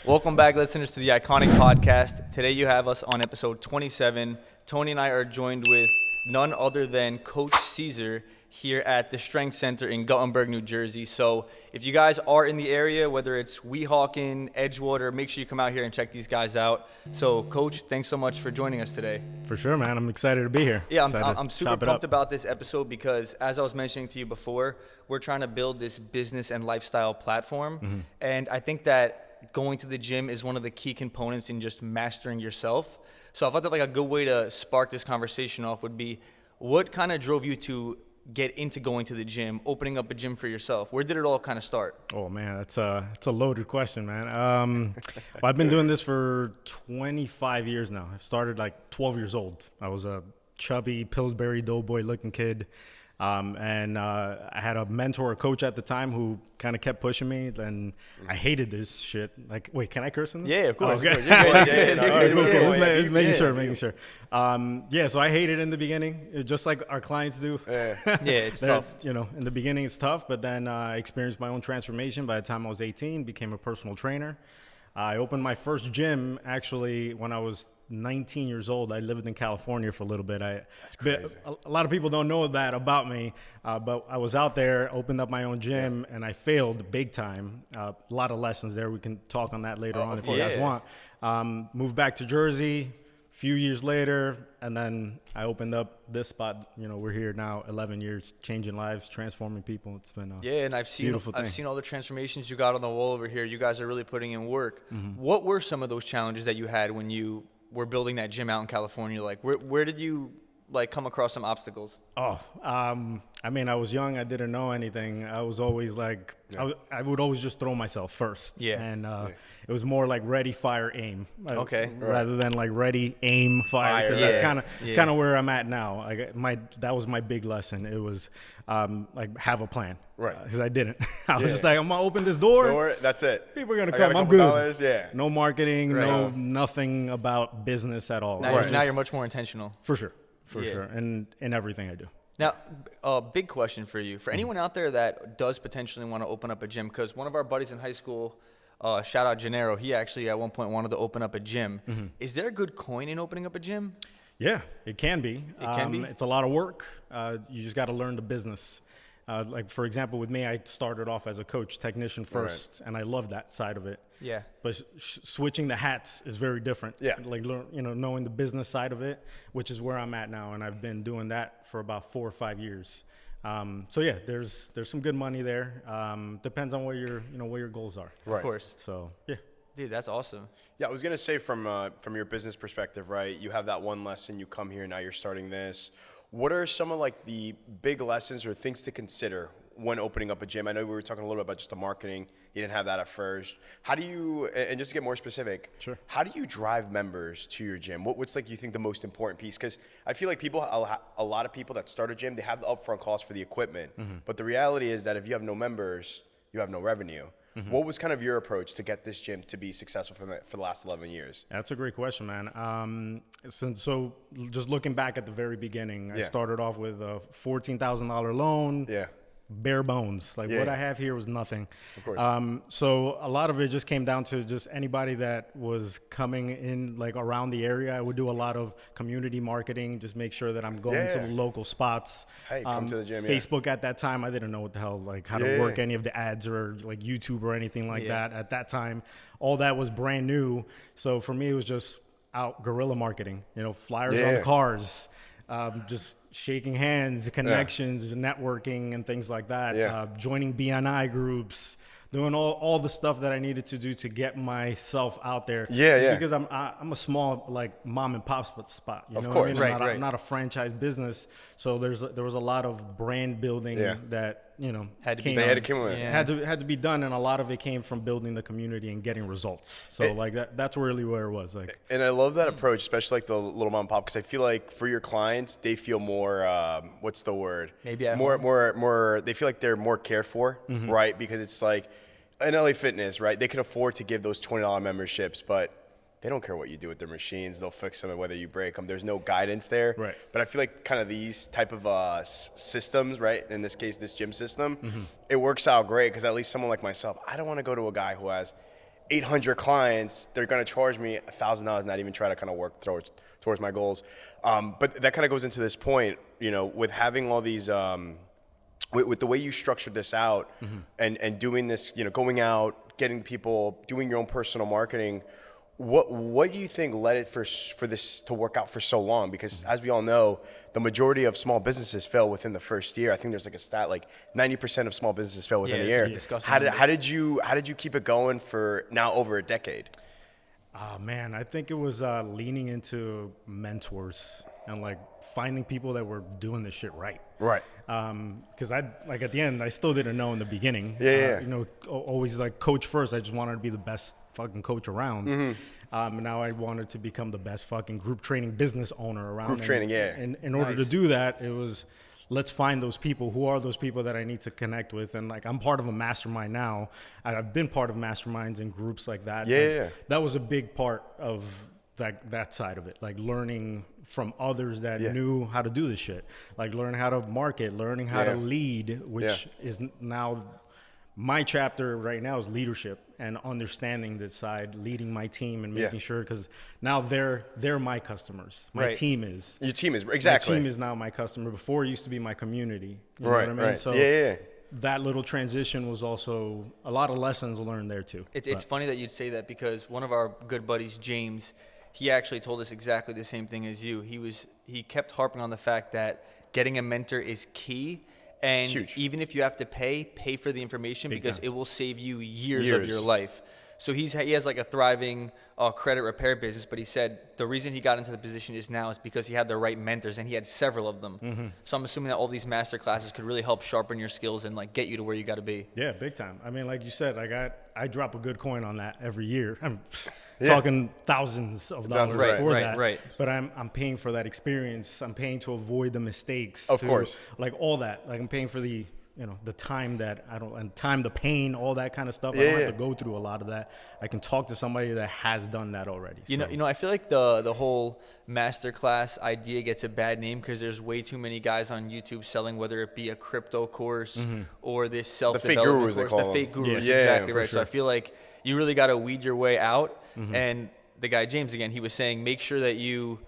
Welcome back, listeners, to the iKONIC podcast. Today you have us on episode 27. Tony and I are joined with none other than Coach Cesar here at the Strength Center in Guttenberg, New Jersey. So if you guys are in the area, whether it's Weehawken, Edgewater, make sure you come out here and check these guys out. So, Coach, thanks so much for joining us today. For sure, man. I'm excited to be here. Yeah, I'm super pumped about this episode because, as I was mentioning to you before, we're trying to build this business and lifestyle platform. And I think that going to the gym is one of the key components in just mastering yourself. So I thought that like a good way to spark this conversation off would be, what kind of drove you to get into going to the gym, opening up a gym for yourself? Where did it all kind of start? Oh man, it's a loaded question, man. Well, I've been doing this for 25 years now. I started like 12 years old. I was a chubby Pillsbury Doughboy looking kid. And I had a mentor, a coach at the time who kind of kept pushing me, and I hated this shit. Like, wait, can I curse in this? Yeah, of course. Okay. Just making sure. Yeah, so I hated it in the beginning, just like our clients do. Yeah, it's tough. You know, in the beginning it's tough, but then I experienced my own transformation. By the time I was 18, became a personal trainer. I opened my first gym actually when I was 19 years old. I lived in California for a little bit. That's crazy. A lot of people don't know that about me, but I was out there, opened up my own gym, and I failed big time. A lot of lessons there. We can talk on that later on if you guys want. Moved back to Jersey a few years later, and then I opened up this spot. You know, we're here now 11 years, changing lives, transforming people. It's been and I've seen all the transformations you got on the wall over here. You guys are really putting in work. What were some of those challenges that you had when you were building that gym out in California? Like, where did you like come across some obstacles? I mean, I was young. I didn't know anything. I was always like, I would always just throw myself first. Yeah. And it was more like ready, fire, aim. Okay. Rather than like ready, aim, fire. That's kind of where I'm at now. That was my big lesson. It was like have a plan. Right. Because I didn't. I was just like, I'm gonna open this door. That's it. People are gonna come. I'm good. $2. Yeah. No marketing. Right. Nothing about business at all. Now you're much more intentional. For sure. For sure. And in everything I do. Now, a big question for you. For anyone out there that does potentially want to open up a gym, because one of our buddies in high school, shout out Gennaro, he actually at one point wanted to open up a gym. Is there a good coin in opening up a gym? Yeah, it can be. It can be? It's a lot of work. You just got to learn the business. Like, for example, with me, I started off as a coach, technician first, and I love that side of it. Yeah. But switching the hats is very different. Yeah. Like, knowing the business side of it, which is where I'm at now, and I've been doing that for about 4 or 5 years. So yeah, there's some good money there. Depends on where your goals are. Right. Of course. So yeah. Dude, that's awesome. Yeah, I was gonna say from your business perspective, right? You have that one lesson. You come here, now you're starting this. What are some of like the big lessons or things to consider when opening up a gym? I know we were talking a little bit about just the marketing. You didn't have that at first. How do you, and just to get more specific, Sure. How do you drive members to your gym? What's like you think the most important piece? Because I feel like a lot of people that start a gym, they have the upfront cost for the equipment. But the reality is that if you have no members, you have no revenue. What was kind of your approach to get this gym to be successful for the last 11 years? That's a great question, man. So just looking back at the very beginning, I started off with a $14,000 loan. Yeah. Bare bones. Like what I have here was nothing. Of course. So a lot of it just came down to just anybody that was coming in like around the area. I would do a lot of community marketing, just make sure that I'm going to the local spots. Hey, come to the gym. Facebook at that time, I didn't know what the hell, like how to work any of the ads or like YouTube or anything like that. At that time, all that was brand new. So for me, it was just out guerrilla marketing, flyers on cars, just shaking hands, connections, networking, and things like that. Joining BNI groups, doing all the stuff that I needed to do to get myself out there. Because I'm a small like mom and pop spot. You know course, what I mean? I'm not a franchise business, so there was a lot of brand building that had to be done, and a lot of it came from building the community and getting results. So that's really where it was. Like, and I love that approach, especially like the little mom and pop, because I feel like for your clients, they feel more what's the word? Maybe more. They feel like they're more cared for, right? Because it's like in LA Fitness, right? They can afford to give those $20 memberships, but they don't care what you do with their machines. They'll fix them, whether you break them. There's no guidance there. Right. But I feel like kind of these type of systems, right? In this case, this gym system, it works out great because at least someone like myself, I don't want to go to a guy who has 800 clients, they're going to charge me $1,000, not even try to kind of work towards my goals. But that kind of goes into this point, you know, with having all these, with the way you structured this out and doing this, you know, going out, getting people, doing your own personal marketing. What do you think led it for this to work out for so long? Because as we all know, the majority of small businesses fail within the first year. I think there's like a stat like 90% of small businesses fail within a year. How did you keep it going for now over a decade? Oh man, I think it was leaning into mentors and like finding people that were doing this shit right. Right. Because I like at the end, I still didn't know in the beginning. Yeah. You know, always like coach first. I just wanted to be the best fucking coach around. And now I wanted to become the best fucking group training business owner around. Group training, yeah. And in order to do that, it was let's find those people. Who are those people that I need to connect with? And like I'm part of a mastermind now. And I've been part of masterminds and groups like that. Yeah. That was a big part of that side of it, like learning from others that knew how to do this shit, like learning how to market, learning how to lead, which is now my chapter right now is leadership and understanding that side, leading my team and making sure, because now they're my customers. My team is. Your team is, exactly. My team is now my customer. Before it used to be my community. You know right, what I mean? Right. So that little transition was also a lot of lessons learned there too. It's funny that you'd say that because one of our good buddies, James, he actually told us exactly the same thing as you. He kept harping on the fact that getting a mentor is key. And even if you have to pay for the information because it will save you years of your life. So he has like a thriving credit repair business, but he said the reason he got into the position is because he had the right mentors and he had several of them. So I'm assuming that all these master classes could really help sharpen your skills and like get you to where you got to be. Yeah, big time. I mean, like you said, I drop a good coin on that every year. I'm talking thousands of dollars for that. Right. But I'm paying for that experience. I'm paying to avoid the mistakes. Of course. Like all that. Like I'm paying for the the time that the pain, all that kind of stuff. I don't have to go through a lot of that. I can talk to somebody that has done that already. You know, I feel like the whole masterclass idea gets a bad name because there's way too many guys on YouTube selling, whether it be a crypto course or this self-development course. The fake gurus, exactly right. Sure. So I feel like you really got to weed your way out. And the guy, James, again, he was saying, make sure that you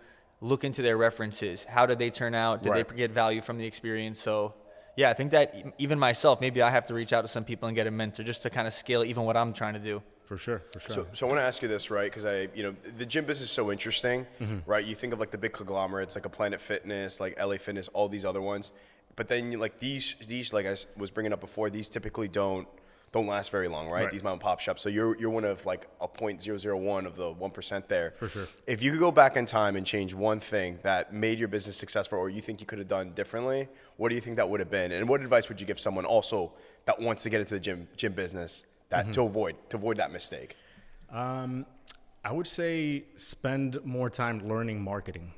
look into their references. How did they turn out? Did they get value from the experience? So yeah, I think that even myself, maybe I have to reach out to some people and get a mentor just to kind of scale even what I'm trying to do. For sure. So I want to ask you this, right? Because the gym business is so interesting, right? You think of like the big conglomerates, like a Planet Fitness, like LA Fitness, all these other ones. But then like these, like I was bringing up before, these typically don't last very long, right? These mom and pop shops. So you're one of like a 0.001 of the 1% there. For sure. If you could go back in time and change one thing that made your business successful, or you think you could have done differently, what do you think that would have been? And what advice would you give someone also that wants to get into the gym business that to avoid that mistake? I would say spend more time learning marketing.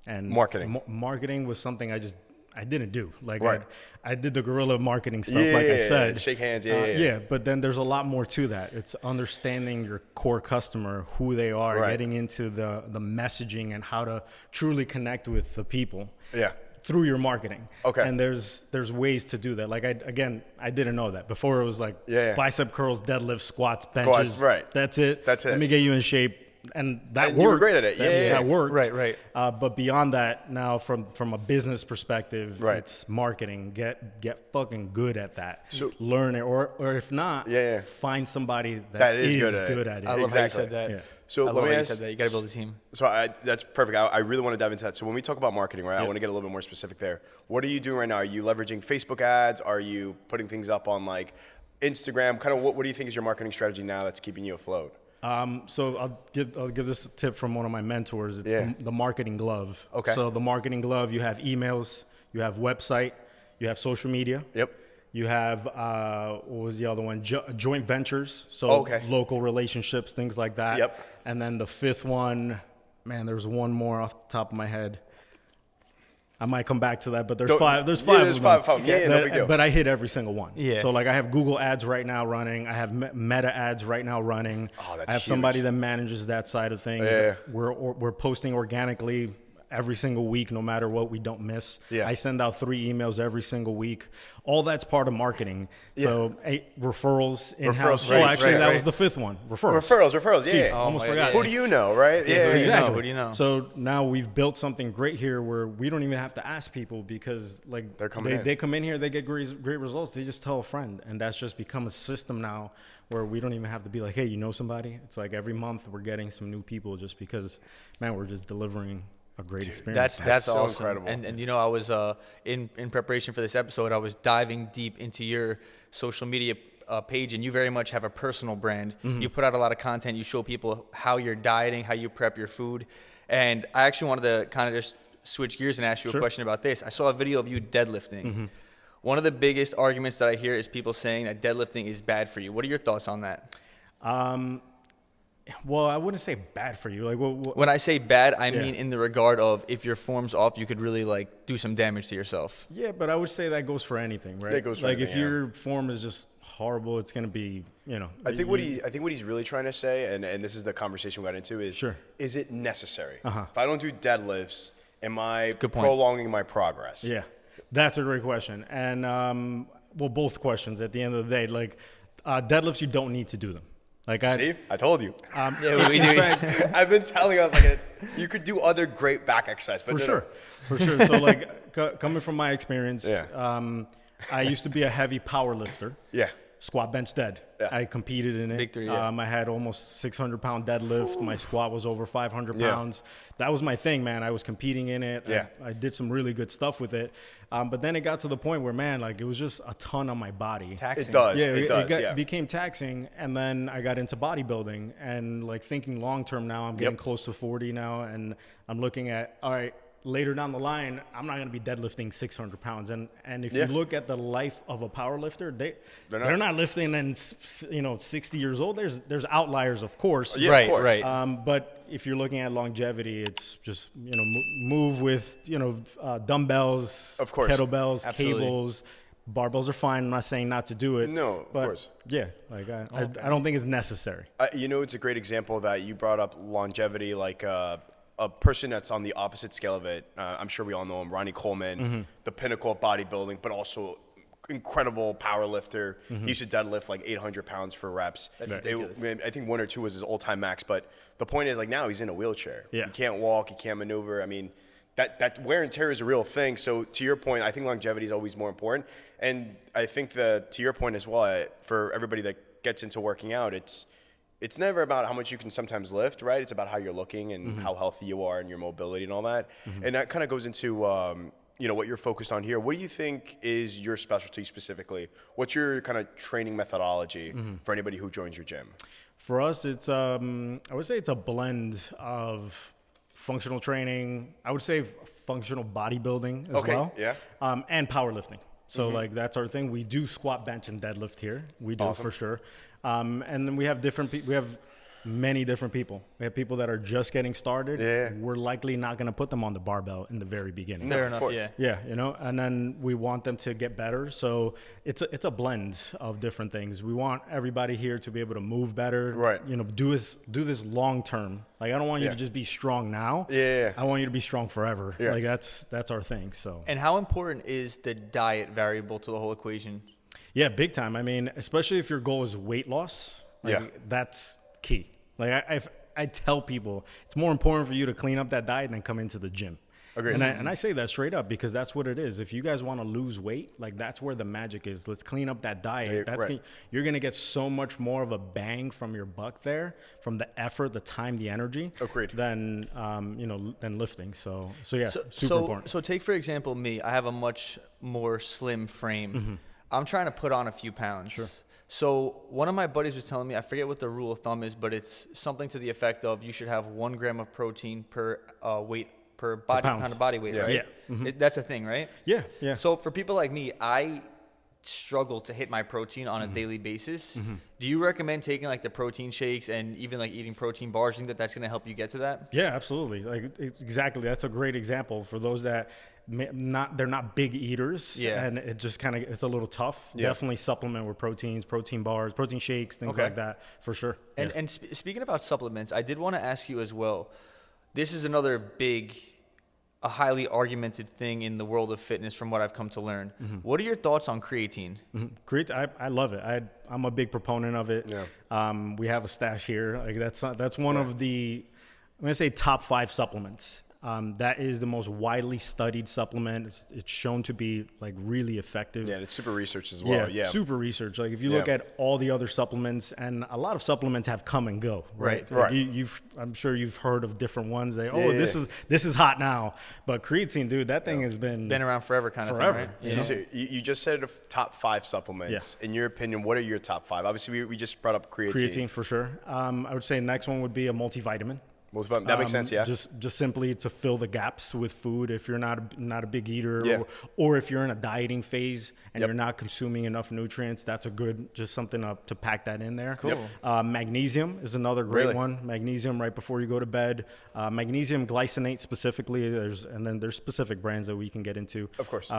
And marketing was something I didn't do. Like I did the guerrilla marketing stuff, like I said. Shake hands, but then there's a lot more to that. It's understanding your core customer, who they are, getting into the messaging and how to truly connect with the people. Through your marketing. Okay. And there's ways to do that. Like I didn't know that. Before it was like bicep curls, deadlifts, squats, benches. That's it. Let me get you in shape. And that worked. You were great at it. That worked. Right. But beyond that, now from a business perspective, it's marketing. Get fucking good at that. So, learn it, or if not, find somebody that is good at it. I love how you said that. So let me ask. You got to build a team. So that's perfect. I really want to dive into that. So when we talk about marketing, right, I want to get a little bit more specific there. What are you doing right now? Are you leveraging Facebook ads? Are you putting things up on like Instagram? Kind of what do you think is your marketing strategy now that's keeping you afloat? So I'll give this a tip from one of my mentors. It's the marketing glove. Okay. So the marketing glove, you have emails, you have website, you have social media. Yep. You have, what was the other one? Joint ventures. So local relationships, things like that. Yep. And then the fifth one, man, there's one more off the top of my head. I might come back to that, but there's five. There's five of them. No big deal. But I hit every single one. Yeah. So like I have Google ads right now running. I have Meta ads right now running. Oh, that's I have huge. somebody that manages that side of things. Yeah. We're posting organically every single week, no matter what, we don't miss. Yeah. I send out 3 emails every single week. All that's part of marketing. So referrals in-house. Referrals, Well, actually, that was the 5th one. Referrals. Yeah. Almost forgot. Who do you know, right? Yeah, Exactly. Who do you know? So now we've built something great here where we don't even have to ask people, because like They're coming in. they come in here, they get great results. They just tell a friend, and that's just become a system now where we don't even have to be like, hey, you know somebody? It's like every month we're getting some new people, just because, man, we're just delivering a great experience. That's so awesome. incredible. And you know, I was in preparation for this episode, I was diving deep into your social media page, and you very much have a personal brand. You put out a lot of content. You show people how you're dieting, how you prep your food. And I actually wanted to kind of just switch gears and ask you a question about this. I saw a video of you deadlifting. One of the biggest arguments that I hear is people saying that deadlifting is bad for you. What are your thoughts on that? Well, I wouldn't say bad for you. Like, when I say bad, I mean in the regard of if your form's off, you could really like do some damage to yourself. Yeah, but I would say that goes for anything, right? That goes for like anything, if your form is just horrible, it's gonna be, you know. I think what he's really trying to say, and this is the conversation we got into, is is it necessary? If I don't do deadlifts, am I prolonging my progress? Yeah, that's a great question. And well, both questions at the end of the day. Like deadlifts, you don't need to do them. Like See, I told you. Yeah, we do. I've been telling you, I was like, you could do other great back exercise, but for sure. So like coming from my experience, Yeah. I used to be a heavy power lifter. Yeah. Squat, bench, dead. Yeah. I competed in it. Big three, yeah. I had almost 600-pound deadlift. My squat was over 500 Yeah. pounds. That was my thing, man. I was competing in it. Yeah. I did some really good stuff with it. But then it got to the point where, man, like it was just a ton on my body. Taxing. It does. Yeah, It does. it became taxing, and then I got into bodybuilding, and like thinking long term now, I'm getting close to 40 now, and I'm looking at, all right, later down the line, I'm not going to be deadlifting 600 pounds. And if you look at the life of a power lifter, they're not lifting and 60 years old. There's outliers, of course. Yeah, of course. Right. But if you're looking at longevity, it's just, move with, dumbbells, Of course. kettlebells, Absolutely. cables. Barbells are fine. I'm not saying not to do it. No, of course. Yeah, like I don't think it's necessary. It's a great example that you brought up longevity, like a person that's on the opposite scale of it. I'm sure we all know him, Ronnie Coleman, the pinnacle of bodybuilding, but also incredible power lifter. He used to deadlift like 800 pounds for reps. That's ridiculous. I think 1 or 2 was his all-time max, but the point is, like, now he's in a wheelchair. Yeah. He can't walk, he can't maneuver. I mean, that wear and tear is a real thing. So to your point, I think longevity is always more important. And I think to your point as well, for everybody that gets into working out, it's never about how much you can sometimes lift, right? It's about how you're looking and how healthy you are and your mobility and all that. And that kind of goes into, what you're focused on here. What do you think is your specialty specifically? What's your kind of training methodology for anybody who joins your gym? For us, it's I would say it's a blend of functional training. I would say functional bodybuilding as well. Yeah. And powerlifting. So like that's our thing. We do squat, bench, and deadlift here. We do for sure. And then we have we have many different people. We have people that are just getting started. Yeah. We're likely not going to put them on the barbell in the very beginning. Fair enough, course. yeah. Yeah, and then we want them to get better. So it's a blend of different things. We want everybody here to be able to move better. Right. Do this long term. Like I don't want you to just be strong now. Yeah. I want you to be strong forever. Yeah. Like that's our thing. So. And how important is the diet variable to the whole equation? Yeah, big time. I mean, especially if your goal is weight loss. That's key. Like I tell people, it's more important for you to clean up that diet than come into the gym. Agreed. And I say that straight up because that's what it is. If you guys want to lose weight, like that's where the magic is. Let's clean up that diet. You're going to get so much more of a bang from your buck there, from the effort, the time, the energy, Agreed. than lifting. So yeah, super important. So take, for example, me. I have a much more slim frame. I'm trying to put on a few pounds. Sure. So one of my buddies was telling me, I forget what the rule of thumb is, but it's something to the effect of you should have 1 gram of protein per pound of body weight, right? Yeah. That's a thing, right? Yeah. So for people like me, I struggle to hit my protein on a daily basis. Do you recommend taking like the protein shakes and even like eating protein bars? Do you think that's going to help you get to that? Yeah, absolutely. Exactly. That's a great example for those that they're not big eaters. Yeah. And it just it's a little tough. Yeah. Definitely supplement with proteins, protein bars, protein shakes, things like that for sure. And speaking about supplements, I did want to ask you as well. This is another big a highly argumented thing in the world of fitness from what I've come to learn. What are your thoughts on creatine? Creatine, I love it. I'm a big proponent of it. Yeah. We have a stash here. Like that's one of the, I'm gonna say top 5 supplements. That is the most widely studied supplement. It's shown to be like really effective. Yeah, and it's super researched as well. Yeah, super research. Like if you look at all the other supplements, and a lot of supplements have come and go, right? Like I'm sure you've heard of different ones. This is hot now, but creatine, dude, that thing has been around forever, kind of thing, right? So you just said top 5 supplements. In your opinion, what are your top 5? Obviously, we just brought up creatine. Creatine for sure. I would say next one would be a multivitamin. That makes sense, yeah. Just simply to fill the gaps with food if you're not a big eater, or if you're in a dieting phase and you're not consuming enough nutrients, that's a good, just something to pack that in there. Cool. Magnesium is another great one. Magnesium right before you go to bed. Magnesium glycinate specifically. There's specific brands that we can get into. Of course.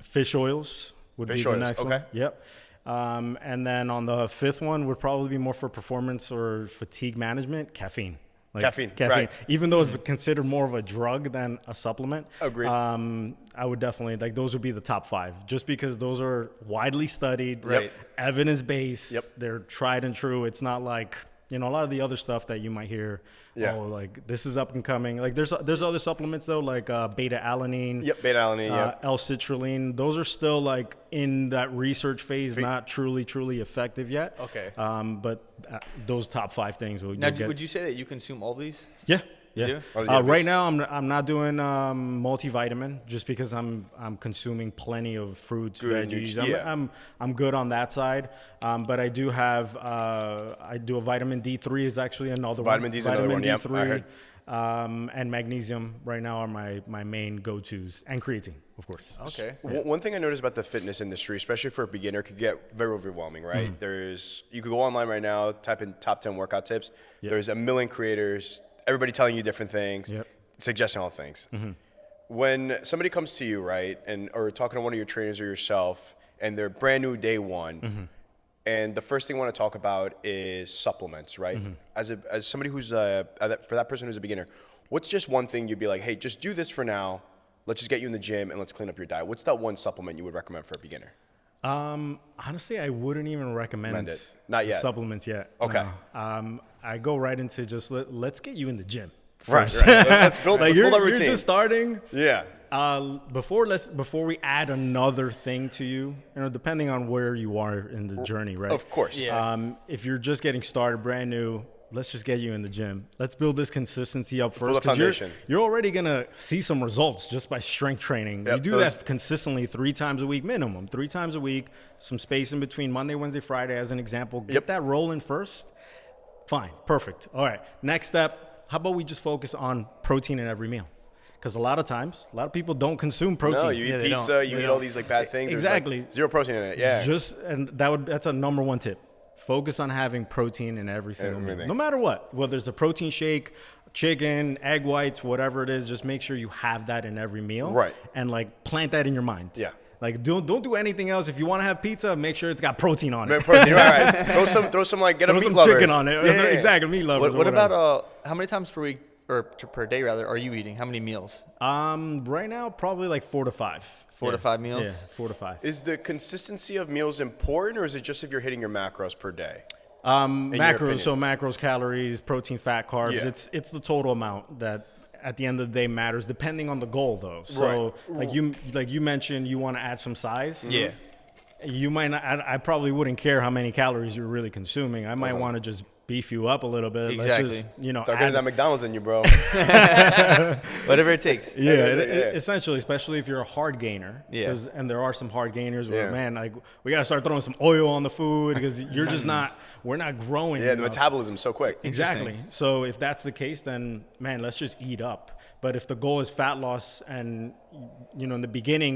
Fish oils would be the next one. Yep. And then on the 5th one would probably be more for performance or fatigue management. Caffeine. Caffeine, right. Even though it's considered more of a drug than a supplement. Agreed. I would definitely, those would be the top 5, just because those are widely studied, evidence-based, they're tried and true. It's not like, a lot of the other stuff that you might hear, this is up and coming. Like there's other supplements though, like beta-alanine. Beta-alanine, L-citrulline. Those are still like in that research phase, not truly effective yet. Okay. But those top 5 things. Would you say that you consume all these? Yeah. Yeah. Right now, I'm not doing multivitamin just because I'm consuming plenty of fruits, veggies. I'm good on that side. But I do have I do a vitamin D3 is actually another vitamin one. D is another one. Yeah, I heard. And magnesium right now are my main go-tos, and creatine, of course. Okay. One thing I noticed about the fitness industry, especially for a beginner, could get very overwhelming, right? You could go online right now, type in top 10 workout tips. There's a million creators. Everybody telling you different things, suggesting all things. When somebody comes to you, right, or talking to one of your trainers or yourself, and they're brand new day one, and the first thing I want to talk about is supplements, right? As somebody who's for that person who's a beginner, what's just one thing you'd be like, hey, just do this for now. Let's just get you in the gym and let's clean up your diet. What's that one supplement you would recommend for a beginner? Honestly, I wouldn't even recommend it. Not yet. Supplements yet. Okay. No. I go right into just let's get you in the gym. Right. Let's build a routine. You're just starting. Yeah. Before we add another thing to you, depending on where you are in the journey, right? Of course. Yeah. If you're just getting started, brand new, let's just get you in the gym. Let's build this consistency up first. Build a foundation. You're already gonna see some results just by strength training. You do that consistently 3 times a week minimum. 3 times a week, some space in between Monday, Wednesday, Friday as an example. Get that rolling first. Fine, perfect. All right, next step, how about we just focus on protein in every meal? Because a lot of people don't consume protein. No, you eat pizza, you eat all these like bad things. Exactly. Like 0 protein in it, yeah. That's a number 1 tip. Focus on having protein in every single meal. No matter what, whether it's a protein shake, chicken, egg whites, whatever it is, just make sure you have that in every meal. Right. And plant that in your mind. Yeah. Don't do anything else. If you want to have pizza, make sure it's got protein on it. Protein, right. Throw some get a meat lovers. Chicken on it. Yeah. Exactly, meat lovers. What about how many times per week or per day rather are you eating? How many meals? Right now probably like 4 to 5. 4 to 5 meals. Yeah, 4 to 5. Is the consistency of meals important, or is it just if you're hitting your macros per day? Macros, so macros, calories, protein, fat, carbs. Yeah. It's the total amount that at the end of the day matters, depending on the goal though. So like you mentioned, you want to add some size. Yeah. You might not. I probably wouldn't care how many calories you're really consuming. I might want to just beef you up a little bit. Exactly. Let's just, Start getting that McDonald's in you, bro. Whatever it takes. Essentially, especially if you're a hard gainer. Yeah. And there are some hard gainers where, man, we got to start throwing some oil on the food because you're just we're not growing. Yeah, the metabolism's so quick. Exactly. So if that's the case, then, man, let's just eat up. But if the goal is fat loss and, in the beginning,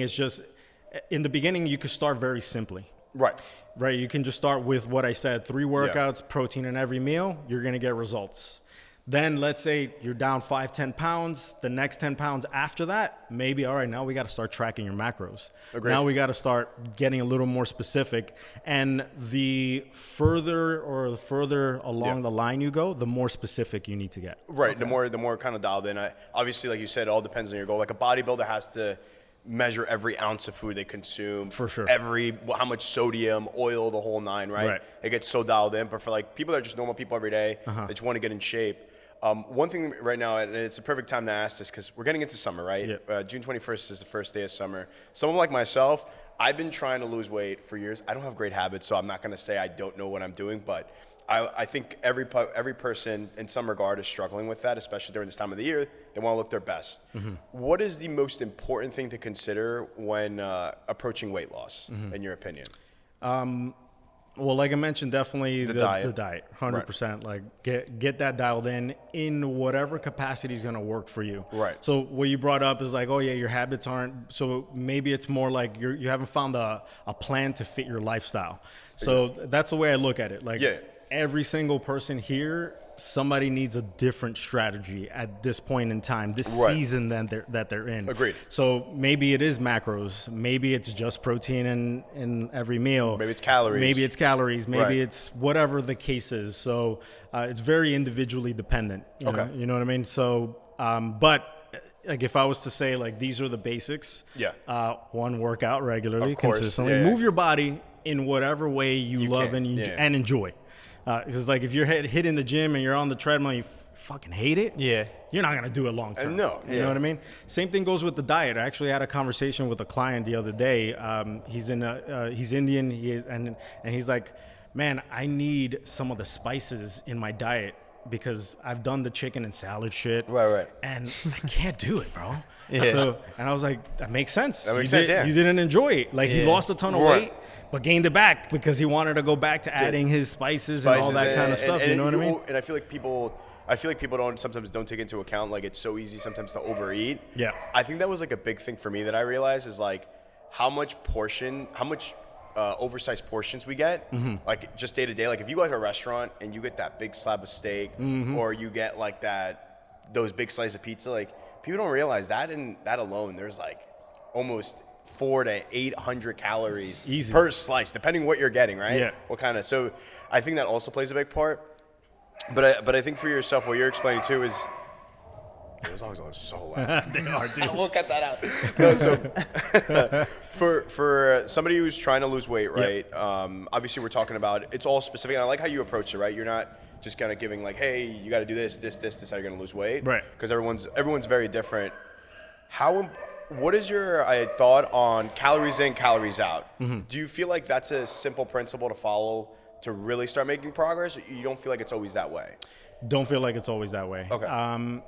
you could start very simply. Right. You can just start with what I said, 3 workouts, protein in every meal. You're going to get results. Then let's say you're down 5-10 pounds. The next 10 pounds after that, maybe, all right, now we got to start tracking your macros. Agreed. Now we got to start getting a little more specific. And the further along the line you go, the more specific you need to get. Right. Okay. The more kind of dialed in. Obviously, like you said, it all depends on your goal. Like a bodybuilder has to measure every ounce of food they consume. For sure. How much sodium, oil, the whole nine, right? It gets so dialed in. But for like people that are just normal people every day, they just want to get in shape. One thing right now, and it's a perfect time to ask this because we're getting into summer, right? Yep. June 21st is the first day of summer. Someone like myself, I've been trying to lose weight for years. I don't have great habits, so I'm not going to say I don't know what I'm doing, but I think every person in some regard is struggling with that, especially during this time of the year. They want to look their best. What is the most important thing to consider when approaching weight loss, in your opinion? Well, like I mentioned, definitely the diet, 100%. Right. Like get that dialed in whatever capacity is going to work for you. Right. So what you brought up is like, oh yeah, your habits aren't. So maybe it's more like you haven't found a plan to fit your lifestyle. So that's the way I look at it. Like every single person here, somebody needs a different strategy at this point in time, this season that they're in. Agreed. So maybe it is macros. Maybe it's just protein in every meal. Maybe it's calories. Maybe it's whatever the case is. So it's very individually dependent. You know what I mean? So, but like if I was to say like these are the basics. One, work out regularly, consistently. Move your body in whatever way you love and enjoy. Because like if you're hitting the gym and you're on the treadmill and you fucking hate it, you're not gonna do it long term. No, you know what I mean. Same thing goes with the diet. I actually had a conversation with a client the other day. He's Indian. And he's like, man, I need some of the spices in my diet because I've done the chicken and salad shit. Right. And I can't do it, bro. So, and I was like, that makes sense. That makes sense. You didn't enjoy it. Like he lost a ton of weight, but gained it back because he wanted to go back to adding his spices and all that kind of stuff. You know what I mean? And I feel like people sometimes don't take into account, like it's so easy sometimes to overeat. I think that was like a big thing for me that I realized is like how much oversized portions we get, like just day to day. Like if you go to a restaurant and you get that big slab of steak, or you get like those big slices of pizza, like people don't realize that, and that alone, there's like almost 400 to 800 calories per slice, depending what you're getting, right? What kind of, so I think that also plays a big part. But I think for yourself, what you're explaining too is, those dogs are so loud. They are, dude. We'll cut that out. No, so for somebody who's trying to lose weight, right? Obviously, we're talking about it's all specific. And I like how you approach it, right? You're not just kind of giving like, hey, you got to do this, how you're going to lose weight, right? Because everyone's very different. What is your thought on calories in, calories out? Do you feel like that's a simple principle to follow to really start making progress? Or you don't feel like it's always that way? Don't feel like it's always that way. Okay.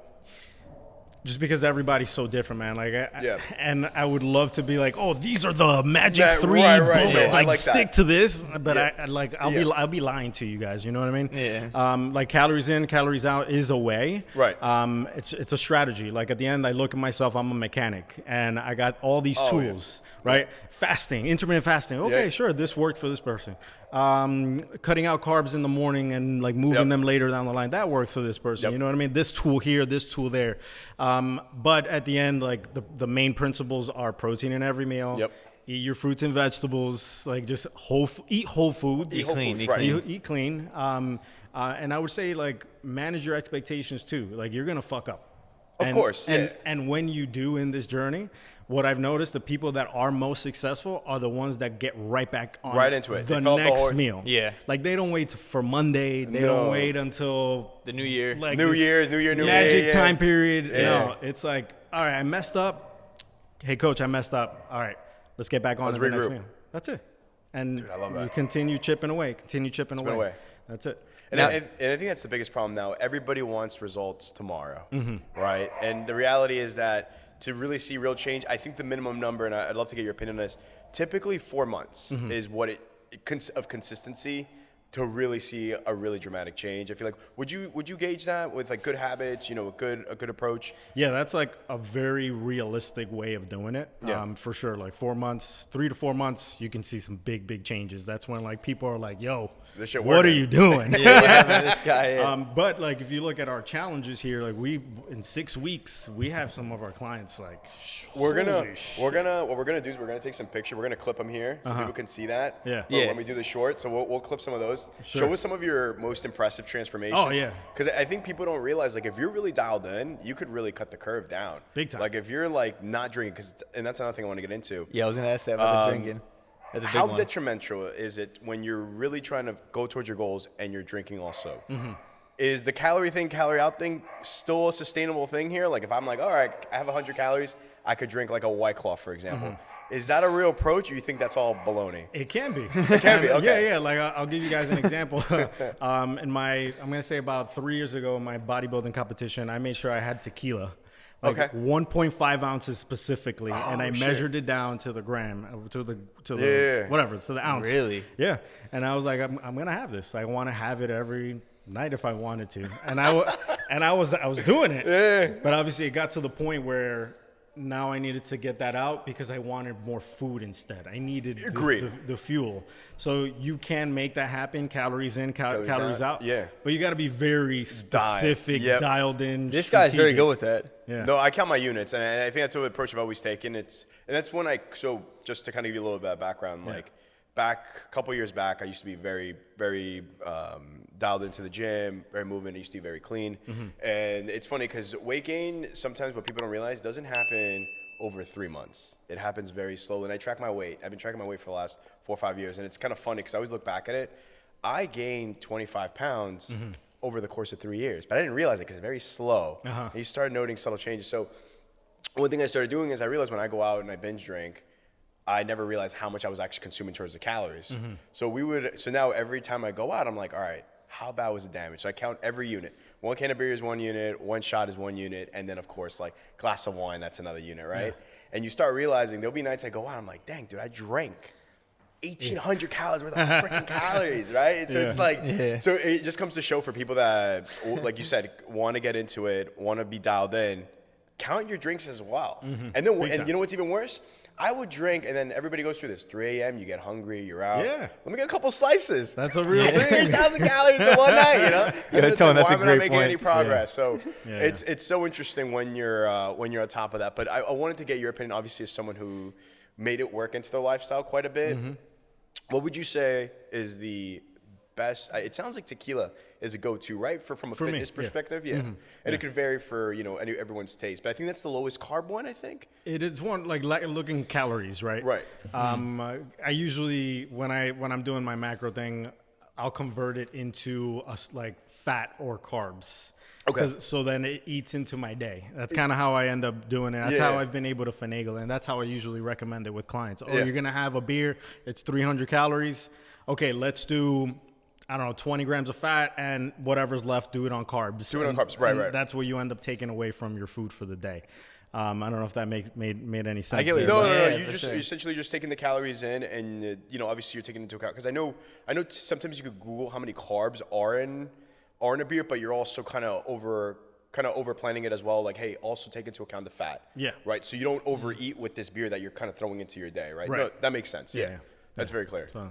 Just because everybody's so different, man. Like, and I would love to be like, oh, these are the magic three. Right. Like stick to this. But I'll be lying to you guys. You know what I mean? Like calories in, calories out is a way. Right. It's a strategy. Like at the end, I look at myself. I'm a mechanic, and I got all these tools. Right. Fasting, intermittent fasting. Okay, sure. This worked for this person. Cutting out carbs in the morning and like moving them later down the line. That works for this person. You know what I mean? This tool here, this tool there. But at the end, like the main principles are protein in every meal. Eat your fruits and vegetables. Like just eat whole foods. Eat clean. Eat clean. And I would say like manage your expectations too. Like you're gonna fuck up. Of course. And when you do in this journey, what I've noticed, the people that are most successful are the ones that get right back on into it. The next meal. Like they don't wait for Monday. They don't wait until the new year. Like New Year, magic time period. No, it's like, all right, I messed up. Hey, coach, I messed up. All right, let's get back on to the next meal. That's it. And dude, I love that. You continue chipping away. That's it. And I think that's the biggest problem now. Everybody wants results tomorrow, right? And the reality is that to really see real change, I think the minimum number, and I'd love to get your opinion on this, typically 4 months is what of consistency to really see a really dramatic change? I feel like would you gauge that with like good habits, you know, a good approach? Yeah, that's like a very realistic way of doing it. Yeah. For sure. Like 4 months, 3 to 4 months, you can see some big changes. That's when like people are like, yo, This shit what are working. you doing? This guy. Yeah. But like if you look at our challenges here, like in 6 weeks, we have some of our clients like We're gonna holy shit. what we're gonna do is we're gonna take some picture. We're gonna clip them here so people can see that. Yeah. For when we do the short, so we'll clip some of those. Sure. Show us some of your most impressive transformations. Oh, yeah. Because I think people don't realize, like, if you're really dialed in, you could really cut the curve down. Big time. Like if you're like not drinking, and that's another thing I want to get into. Yeah, I was gonna ask that about the drinking. That's a big How one. detrimental is it when you're really trying to go towards your goals and you're drinking also? Mm-hmm. Is the calorie out thing still a sustainable thing here? Like if I'm like, all right, I have 100 calories, I could drink like a White Claw, for example. Mm-hmm. Is that a real approach, or you think that's all baloney? It can be. It can be, okay. Yeah. Like I'll give you guys an example. I'm gonna say about 3 years ago in my bodybuilding competition, I made sure I had tequila. Like Okay. 1.5 ounces specifically, and I shit. measured it down to the gram, to the Yeah. whatever, to the ounce. Really? Yeah. And I was like, I'm gonna have this. I want to have it every night if I wanted to, and I was doing it. Yeah. But obviously, it got to the point where now I needed to get that out because I wanted more food instead. I needed Agreed. the fuel. So you can make that happen, calories in, calories out. Yeah. But you got to be very specific, Yep. dialed in. This guy's very strategic. good with that. Yeah. No, I count my units, and I think that's the approach I've always taken. And that's when so just to kind of give you a little bit of background, like a couple years back, I used to be very, very dialed into the gym, very movement. I used to be very clean. And it's funny because weight gain, sometimes what people don't realize, doesn't happen over 3 months. It happens very slowly. And I track my weight. I've been tracking my weight for the last 4 or 5 years. And it's kind of funny because I always look back at it. I gained 25 pounds over the course of 3 years, but I didn't realize it because it's very slow. And you start noting subtle changes. So one thing I started doing is I realized when I go out and I binge drink, I never realized how much I was actually consuming towards the calories. So now every time I go out, I'm like, all right, how bad was the damage? So I count every unit. 1 can of beer is 1 unit, 1 shot is 1 unit, and then of course like glass of wine, that's another unit, right? And you start realizing there'll be nights I go out, I'm like, dang, dude, I drank 1,800 calories worth of freaking calories, right? So it's like, so it just comes to show for people that, like you said, want to get into it, want to be dialed in, count your drinks as well. And then, and you know what's even worse? I would drink, and then everybody goes through this. 3 a.m., you get hungry, you're out. Yeah. Let me get a couple slices. That's a real thing. 3,000 calories in one night, you know? And it's like, that's why a am I not great making any point. progress? So Yeah. it's so interesting when you're on top of that. But I wanted to get your opinion, obviously, as someone who made it work into their lifestyle quite a bit. What would you say is the best? It sounds like tequila is a go-to, right? From a fitness perspective, yeah. And it could vary for everyone's taste, but I think that's the lowest carb one. I think It is one like looking calories, right? Right. I usually when I'm doing my macro thing, I'll convert it into like fat or carbs. Okay. So then it eats into my day. That's kind of how I end up doing it. That's how I've been able to finagle, and that's how I usually recommend it with clients. Oh, you're gonna have a beer. It's 300 calories. Okay, let's do, I don't know, 20 grams of fat, and whatever's left, do it on carbs. Do it on carbs, right. That's what you end up taking away from your food for the day. I don't know if that made any sense. I get what there, you're but- No. Yeah, You're for sure. essentially just taking the calories in, and obviously you're taking into account, because I know sometimes you could Google how many carbs are in a beer, but you're also kind of over planning it as well. Like, hey, also take into account the fat. Yeah. Right. So you don't overeat with this beer that you're kind of throwing into your day, right? Right. No, that makes sense. Yeah. Yeah. That's very clear. So,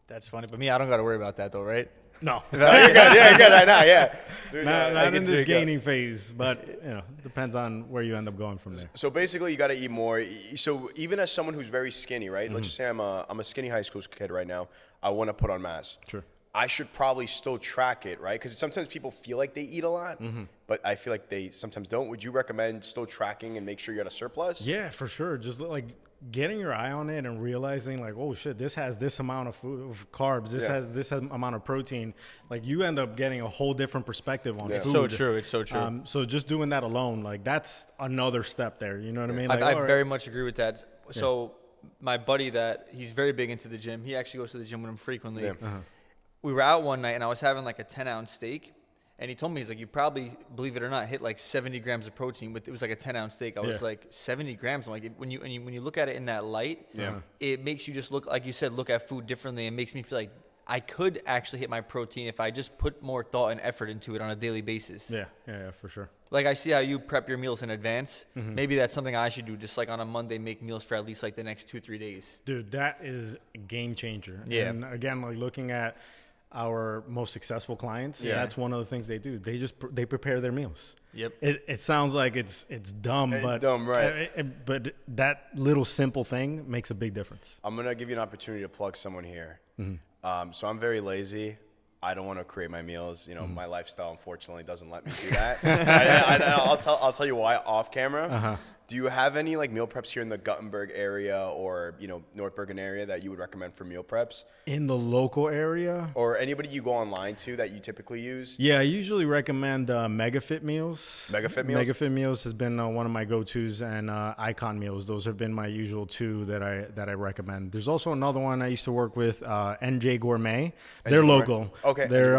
That's funny, but me, I don't got to worry about that though, right? no, You're good. Yeah, you're good right now. Yeah. Dude, not I in can this drink gaining phase, but depends on where you end up going from there. So basically, you got to eat more. So even as someone who's very skinny, right? Let's just say I'm a skinny high school kid right now. I want to put on mass. Sure. I should probably still track it, right? Because sometimes people feel like they eat a lot, but I feel like they sometimes don't. Would you recommend still tracking and make sure you're at a surplus? Yeah, for sure. Just like getting your eye on it and realizing like, oh shit, this has this amount of food, of carbs. This has this amount of protein. Like you end up getting a whole different perspective on food. It's so true. It's so true. So just doing that alone, like that's another step there. You know what I mean? Like, I all right. very much agree with that. So my buddy he's very big into the gym. He actually goes to the gym with him frequently. Yeah. We were out one night and I was having like a 10-ounce steak. And he told me, he's like, you probably, believe it or not, hit like 70 grams of protein. But it was like a 10-ounce steak. I was like, 70 grams. I'm like, when you look at it in that light, it makes you just look, like you said, look at food differently. It makes me feel like I could actually hit my protein if I just put more thought and effort into it on a daily basis. Yeah, for sure. Like, I see how you prep your meals in advance. Maybe that's something I should do, just like on a Monday, make meals for at least like the next 2-3 days. Dude, that is a game changer. Yeah. And again, like looking at our most successful clients, that's one of the things they do. They prepare their meals. Yep. It sounds like it's dumb, but dumb, right? But that little simple thing makes a big difference. I'm gonna give you an opportunity to plug someone here. So I'm very lazy. I don't want to create my meals. You know, my lifestyle unfortunately doesn't let me do that. I'll tell you why off camera. Do you have any like meal preps here in the Guttenberg area or North Bergen area that you would recommend for meal preps? In the local area, Or anybody you go online to that you typically use? yeah, I usually recommend MegaFit meals. MegaFit meals? MegaFit meals has been one of my go-tos, and Icon meals. Those have been my usual two that I recommend. There's also another one I used to work with, NJ Gourmet. They're local. Okay. They're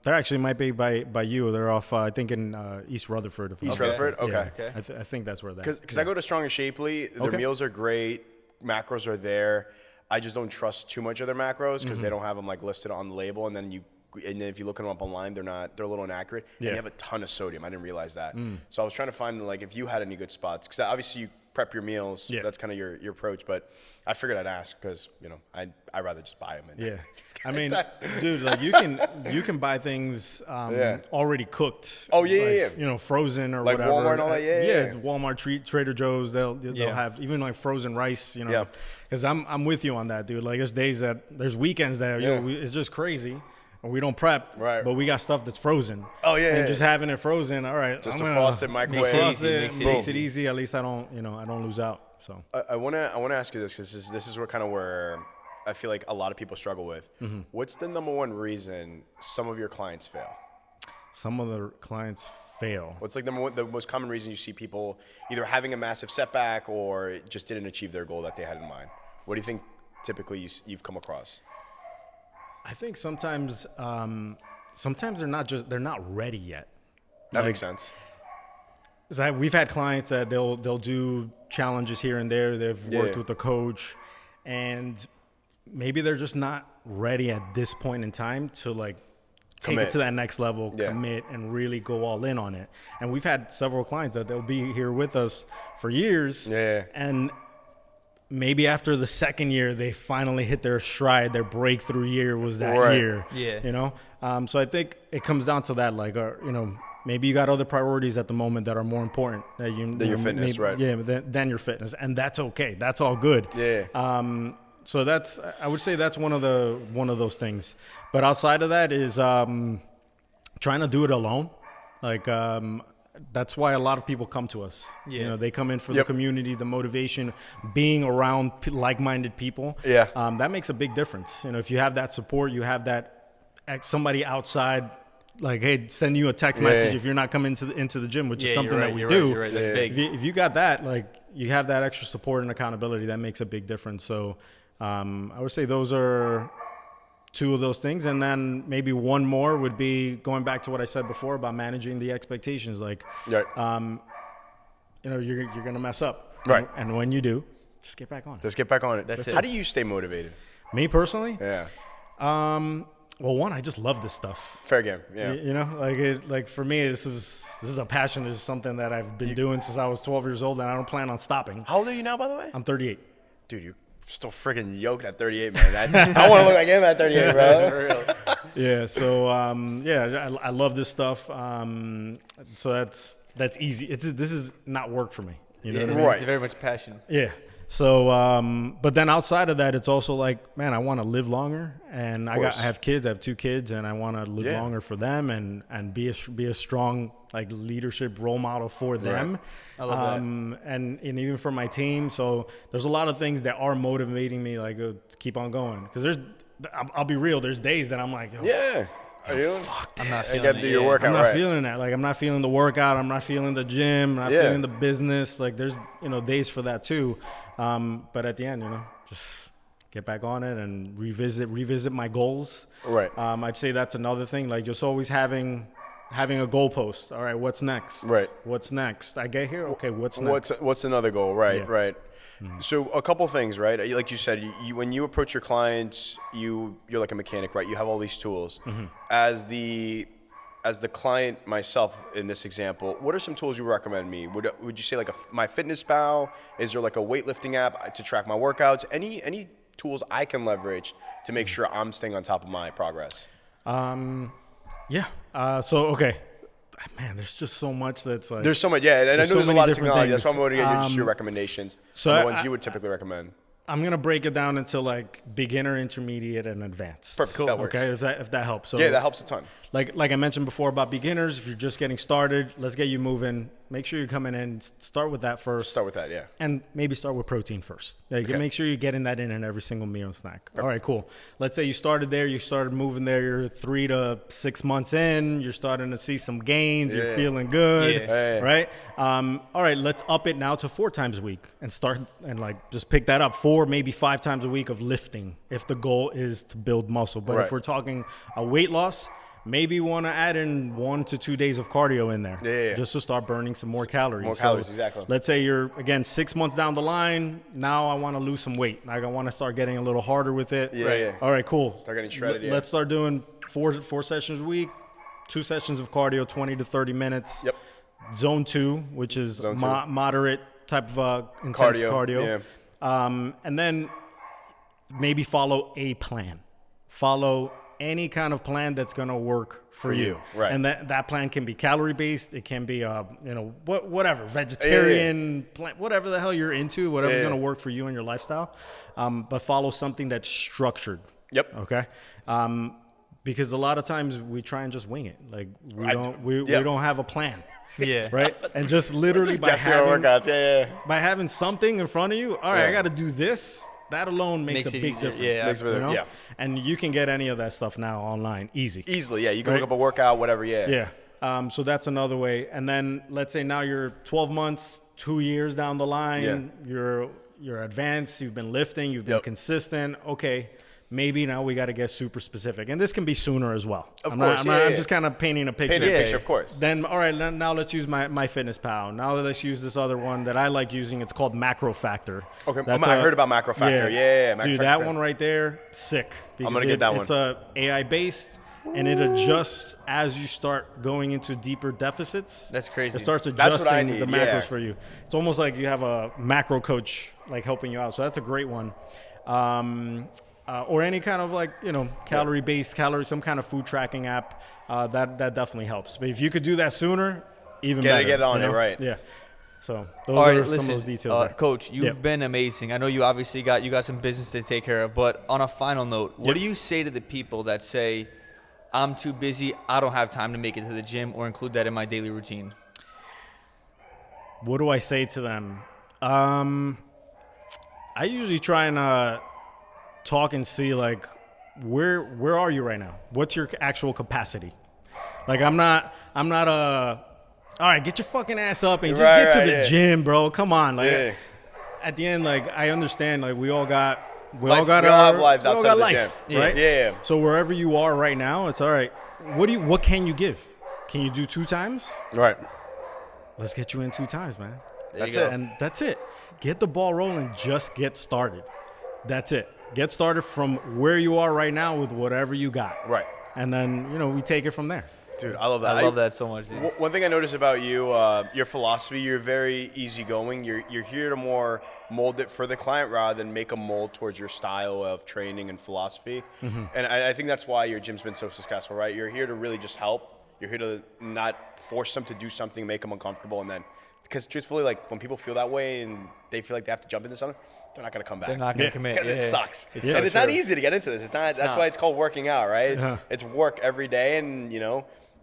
actually might be by you. They're off I think in East Rutherford. East Rutherford? Okay. Yeah, I think that's where. Because I go to Strong and Shapely, their meals are great, macros are there. I just don't trust too much of their macros because they don't have them like listed on the label, and then if you look them up online, they're a little inaccurate, and they have a ton of sodium. I didn't realize that. So I was trying to find like if you had any good spots, because obviously you prep your meals. That's kind of your approach, but I figured I'd ask because I'd rather just buy them. And I mean, dude, like you can buy things already cooked. Oh yeah. Frozen or like whatever. Walmart and all that. Yeah. Walmart, Trader Joe's, they'll have even like frozen rice. Because I'm with you on that, dude. Like there's weekends that it's just crazy. And we don't prep, but we got stuff that's frozen. Oh yeah, and just having it frozen. All right, just frost it, microwave. Makes it easy. At least I don't lose out. So I wanna ask you this because this is where I feel like a lot of people struggle with. What's the number one reason some of your clients fail? Some of the clients fail. What's like the most common reason you see people either having a massive setback or just didn't achieve their goal that they had in mind? What do you think typically you've come across? I think sometimes they're not ready yet. That makes sense. We've had clients that they'll do challenges here and there. They've worked with a coach, and maybe they're just not ready at this point in time to like take it to that next level, commit, and really go all in on it. And we've had several clients that they'll be here with us for years, and maybe after the second year, they finally hit their stride. Their breakthrough year was that year. Yeah. So I think it comes down to that, like, maybe you got other priorities at the moment that are more important than your fitness, right? Yeah, than your fitness, and that's okay. That's all good. Yeah. So I would say that's one of those things. But outside of that is trying to do it alone. Like that's why a lot of people come to us. Yeah. They come in for the community, the motivation, being around like-minded people. Yeah. That makes a big difference. If you have that support, you have that somebody outside, like, hey, send you a text message if you're not coming into the gym, which is something that we do. You're right. That's big. If you got that, like, you have that extra support and accountability, that makes a big difference. So I would say those are two of those things, and then maybe one more would be going back to what I said before about managing the expectations. Like, you're gonna mess up, right? And when you do, just get back on it. Just get back on it. That's it. How do you stay motivated? Me personally? Yeah. Well, one, I just love this stuff. Fair game. Yeah. Like for me, this is a passion. This is something that I've been doing since I was 12 years old, and I don't plan on stopping. How old are you now, by the way? I'm 38. Dude, you're still freaking yoked at 38, man. I want to look like him at 38, bro. For real. Yeah. So I love this stuff. So that's easy. This is not work for me. You know what I mean? Right. It's very much passion. Yeah. So, but then outside of that, it's also like, man, I want to live longer, and I have kids. I have 2 kids, and I want to live longer for them, and be a strong like leadership role model for them. I love that. And even for my team. So there's a lot of things that are motivating me, like to keep on going. Because I'll be real. There's days that I'm like, Are you? I'm not feeling you got to do your workout. I'm not feeling that. Like, I'm not feeling the workout. I'm not feeling the gym. I'm not feeling the business. Like, there's days for that too. But at the end, just get back on it and revisit my goals. Right. I'd say that's another thing. Like, just always having having a goalpost. All right, what's next? Right. What's next? I get here. Okay, what's next? What's another goal? Right, Yeah. right. So a couple things, right? Like you said, you when you approach your clients, you're like a mechanic, right? You have all these tools. As the client myself in this example, what are some tools you recommend me? Would you say like my Fitness Pal? Is there like a weightlifting app to track my workouts? Any tools I can leverage to make sure I'm staying on top of my progress? Yeah. Okay. Man, there's just so much that's like. There's so much, yeah, and I know so there's a many lot of different technology. things. That's why I'm going to get just your recommendations. So The ones you would typically recommend. I'm gonna break it down into like beginner, intermediate, and advanced. Perfect. Cool. That works. Okay, if that helps. So Yeah, that helps a ton. Like I mentioned before about beginners, if you're just getting started, let's get you moving. Make sure you're coming in. Start with that first. Start with that, yeah. And maybe start with protein first. Yeah, you can make sure you're getting that in every single meal and snack. Perfect. All right, cool. Let's say you started there, you started moving there, you're 3 to 6 months in, you're starting to see some gains, you're feeling good, Yeah. right? All right, let's up it now to 4 times a week and start and like just pick that up 4, maybe 5 times a week of lifting if the goal is to build muscle. But if we're talking a weight loss, maybe you want to add in 1 to 2 days of cardio in there, just to start burning some more calories. More calories, exactly. Let's say you're, again, 6 months down the line. Now I want to lose some weight. Like I want to start getting a little harder with it. Yeah. All right, cool. Start getting shredded, yeah. Let's start doing four sessions a week, 2 sessions of cardio, 20 to 30 minutes. Yep. Zone 2, which is Zone 2. moderate type of intense cardio. Yeah. And then maybe follow a plan. Follow any kind of plan that's going to work for you. Right. And that plan can be calorie based. It can be, whatever, vegetarian plan, whatever the hell you're into, whatever's going to work for you and your lifestyle. But follow something that's structured. Yep. Okay. Because a lot of times we try and just wing it. Like we don't have a plan. Yeah. Right. And just literally Just by guessing our having, workouts, by having something in front of you. All right, I got to do this. That alone makes a it big easier. difference. Yeah. Makes a big difference, yeah. And you can get any of that stuff now online, easily, yeah. You can look up a workout, whatever, Yeah. So that's another way. And then let's say now you're 12 months, 2 years down the line. You're advanced. You've been lifting. You've been consistent. Okay. Maybe now we got to get super specific. And this can be sooner as well. Of course, I'm just kind of painting a picture. Painting a picture, of course. Then, all right, now let's use my Fitness Pal. Now let's use this other one that I like using. It's called Macro Factor. Okay, I heard about Macro Factor. Yeah. Macro Dude, Factor. that one right there, sick. I'm going to get that one. It's AI-based, and it adjusts as you start going into deeper deficits. That's crazy. It starts That's what I adjusting need, the macros for you. It's almost like you have a macro coach like helping you out. So that's a great one. Or any kind of like, calorie-based, some kind of food tracking app, that definitely helps. But if you could do that sooner, even better. Get on it, right. Yeah. So those All right, are some of those details there. Coach, you've been amazing. I know you obviously got some business to take care of, but on a final note, what do you say to the people that say, I'm too busy, I don't have time to make it to the gym or include that in my daily routine? What do I say to them? I usually try and talk and see like where are you right now? What's your actual capacity? Like I'm not all right, get your fucking ass up and just get to the gym, bro. Come on. Like at the end, like I understand like we all have lives outside of the gym. Right? Yeah. So wherever you are right now, it's all right. What can you give? Can you do 2 times? Right. Let's get you in 2 times, man. That's it. And that's it. Get the ball rolling. Just get started. That's it. Get started from where you are right now with whatever you got. Right. And then, we take it from there. Dude, I love that. I love that so much, dude. One thing I noticed about you, your philosophy, you're very easygoing. You're here to more mold it for the client rather than make a mold towards your style of training and philosophy. Mm-hmm. And I think that's why your gym's been so successful, right? You're here to really just help. You're here to not force them to do something, make them uncomfortable, and then, because truthfully, like when people feel that way and they feel like they have to jump into something, they're not going to come back. They're not going to commit. Because it sucks. It's and it's not easy to get into this. That's why it's called working out, right? It's work every day, and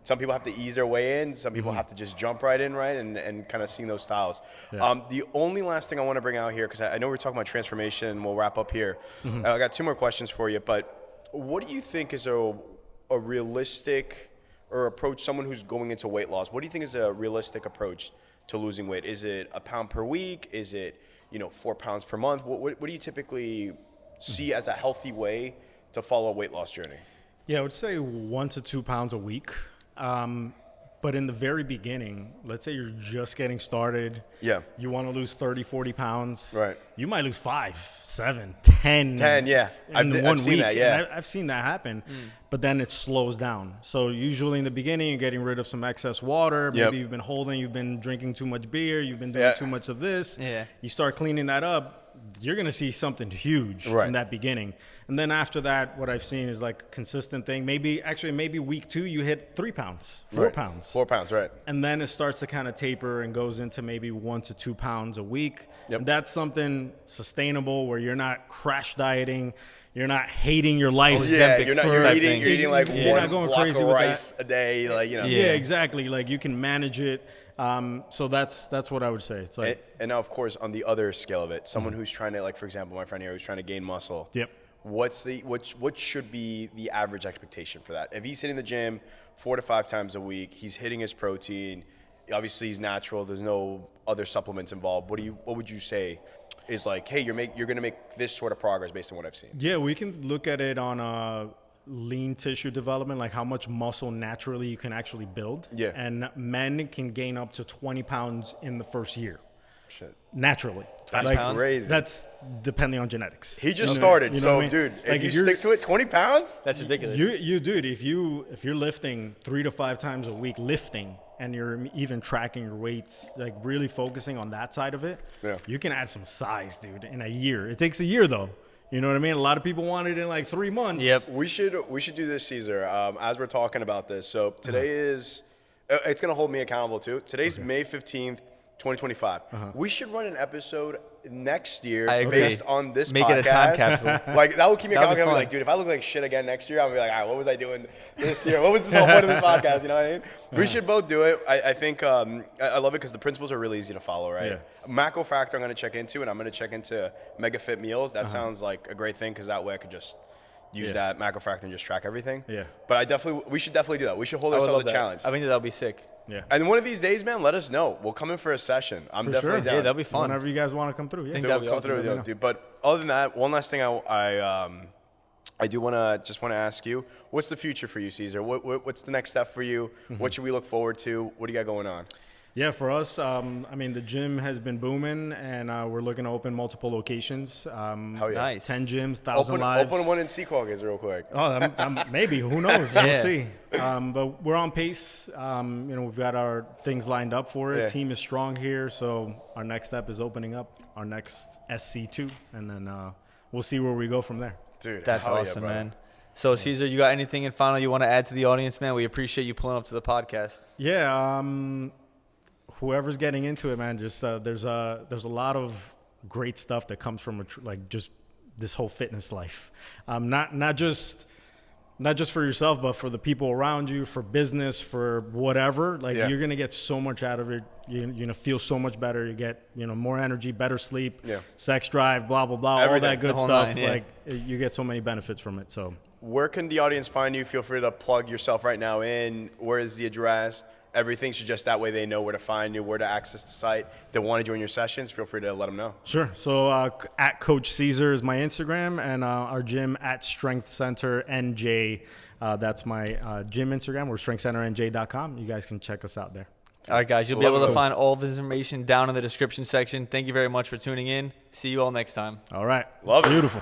some people have to ease their way in. Some people have to just jump right in, right, and kind of seeing those styles. Yeah. The only last thing I want to bring out here, because I know we're talking about transformation, and we'll wrap up here. Mm-hmm. I got 2 more questions for you, but what do you think is a realistic or approach, someone who's going into weight loss? What do you think is a realistic approach to losing weight? Is it a pound per week? Is it 4 pounds per month? What do you typically see as a healthy way to follow a weight loss journey? Yeah, I would say 1 to 2 pounds a week. But in the very beginning, let's say you're just getting started. Yeah. You want to lose 30, 40 pounds. Right. You might lose 5, 7, 10. 10, yeah. In one I've seen week. that, yeah. And I've seen that happen. But then it slows down. So usually in the beginning, you're getting rid of some excess water. Maybe you've been drinking too much beer. You've been doing too much of this. Yeah. You start cleaning that up. You're going to see something huge in that beginning. And then after that, what I've seen is like a consistent thing. Maybe week 2, you hit 3 pounds, 4 pounds. 4 pounds, right. And then it starts to kind of taper and goes into maybe 1 to 2 pounds a week. Yep. And that's something sustainable where you're not crash dieting. You're not hating your life. Yeah, you're eating like you're not one going block crazy of with rice that. a day, like, you know. Yeah, exactly. Like you can manage it. So that's what I would say. It's like, and now, of course, on the other scale of it, someone who's trying to, like, for example, my friend here who's trying to gain muscle. Yep. What should be the average expectation for that? If he's hitting the gym 4 to 5 times a week, he's hitting his protein. Obviously, he's natural. There's no other supplements involved. What would you say is like, hey, you're going to make this sort of progress based on what I've seen? Yeah, we can look at it on lean tissue development, like how much muscle naturally you can actually build. Yeah. And men can gain up to 20 pounds in the first year. Shit. Naturally. That's crazy. That's depending on genetics. He just started, you know so what I mean? dude, Like, if you stick to it, 20 pounds? That's ridiculous. Dude, if you're lifting 3 to 5 times a week, and you're even tracking your weights, like really focusing on that side of it, you can add some size, dude, in a year. It takes a year though. You know what I mean? A lot of people want it in like 3 months. Yep. We should do this, Cesar, as we're talking about this. So today is, it's going to hold me accountable too. Today's May 15th, 2025. We should run an episode next year based on this Make podcast. it a time capsule. Like, that will keep me accountable. That'd be I'll be fun. like, dude, if I look like shit again next year, I'll be like, all right, what was I doing this year? What was this whole point of this podcast? You know what I mean? We should both do it. I think I love it because the principles are really easy to follow, right? Yeah. Macro factor I'm going to check into, and I'm going to check into Mega Fit meals. That sounds like a great thing because that way I could just use that macro factor and just track everything. Yeah. But we should definitely do that. We should hold ourselves a challenge. I think that'll be sick. Yeah. And one of these days, man, let us know. We'll come in for a session. I'm definitely down. Yeah, that'll be fun. Whenever you guys want to come through. Yeah. Think Dude, that'd we'll be come awesome. through, dude. But other than that, one last thing I do want to ask you, what's the future for you, Cesar? What's the next step for you? What should we look forward to? What do you got going on? Yeah, for us, the gym has been booming, and we're looking to open multiple locations. Hell yeah. Nice. 10 gyms, 1,000 lives. Open one in 𝐃𝐲𝐬 real quick. Oh, maybe. Who knows? We'll see. But we're on pace. We've got our things lined up for it. Yeah. Team is strong here, so our next step is opening up our next SC2, and then we'll see where we go from there. Dude, That's hell yeah, awesome, bro. man. So, Cesar, you got anything in final you want to add to the audience, man? We appreciate you pulling up to the podcast. Yeah. Whoever's getting into it, man, just there's a lot of great stuff that comes from just this whole fitness life. Not just for yourself, but for the people around you, for business, for whatever. You're gonna get so much out of it. You're gonna feel so much better. You get more energy, better sleep, sex drive, blah blah blah, Everything. all that good The whole stuff. nine, You get so many benefits from it. So Where can the audience find you? Feel free to plug yourself right now in. Where is the address? Everything, so just that way they know where to find you, where to access the site. If they want to join your sessions, feel free to let them know. Sure. So at Coach Cesar is my Instagram, and our gym at Strength Center NJ. That's my gym Instagram. We're strengthcenternj.com. You guys can check us out there. All right, guys. You'll be able to find all of his information down in the description section. Thank you very much for tuning in. See you all next time. All right. Love it. Beautiful.